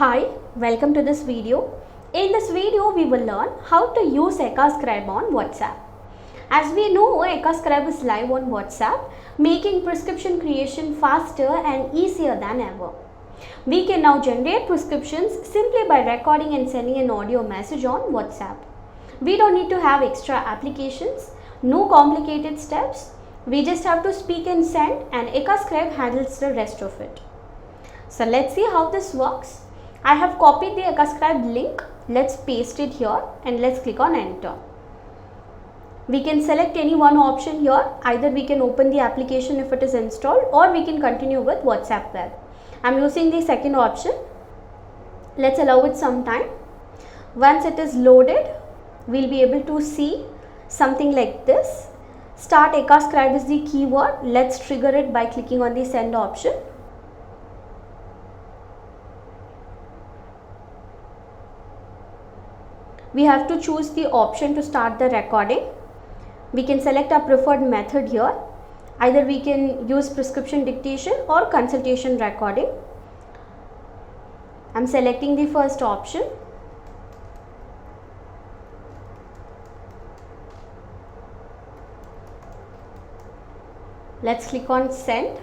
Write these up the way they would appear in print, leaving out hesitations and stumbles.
Hi, welcome to this video. In this video, we will learn how to use ekacsribe on WhatsApp. As we know, ekacsribe is live on WhatsApp, making prescription creation faster and easier than ever. We can now generate prescriptions simply by recording and sending an audio message on WhatsApp. We don't need to have extra applications, no complicated steps. We just have to speak and send, and ekacsribe handles the rest of it. So let's see how this works. I have copied the ekacsribe link. Let's paste it here and let's click on enter. We can select any one option here. Either we can open the application if it is installed, or we can continue with WhatsApp web. I'm using the second option. Let's allow it some time. Once it is loaded, we'll be able to see something like this. Start ekacsribe is the keyword. Let's trigger it by clicking on the send option. We have to choose the option to start the recording. We can select our preferred method here. Either we can use prescription dictation or consultation recording. I'm selecting the first option. Let's click on send.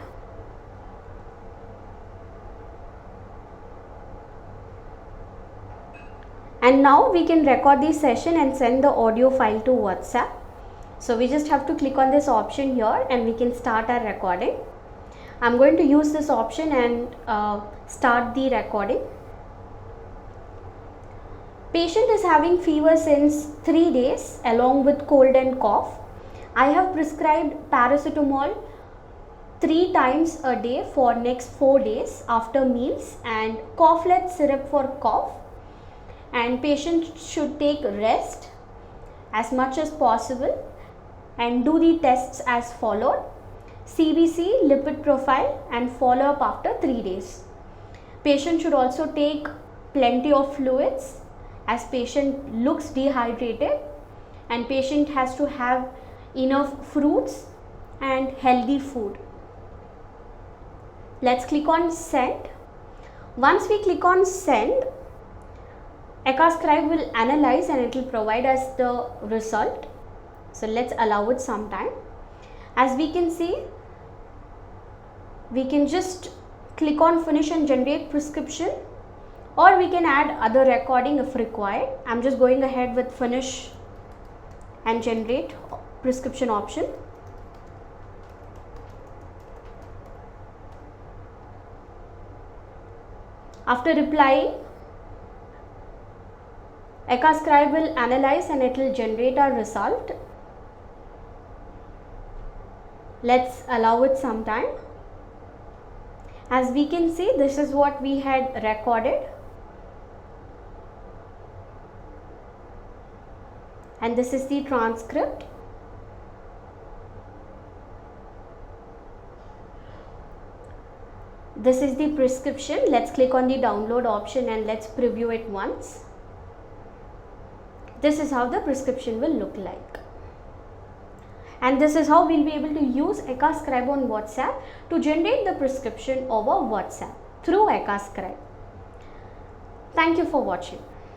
And now we can record the session and send the audio file to WhatsApp. So we just have to click on this option here and we can start our recording. I'm going to use this option and start the recording. Patient is having fever since 3 days along with cold and cough. I have prescribed paracetamol 3 times a day for next 4 days after meals and coughlette syrup for cough. And patient should take rest as much as possible and do the tests as followed: CBC, lipid profile, and follow up after 3 days. Patient should also take plenty of fluids as patient looks dehydrated, and patient has to have enough fruits and healthy food. Let's click on send. Once we click on send, ekacsribe will analyze and it will provide us the result. So let's allow it some time. As we can see, we can just click on finish and generate prescription, or we can add other recording if required. I'm just going ahead with finish and generate prescription option. After replying, ekacsribe will analyze and it will generate our result. Let's allow it some time. As we can see, this is what we had recorded, and this is the transcript. This is the prescription. Let's click on the download option and let's preview it once. This is how the prescription will look like. And this is how we'll be able to use ekacsribe on WhatsApp to generate the prescription over WhatsApp through ekacsribe. Thank you for watching.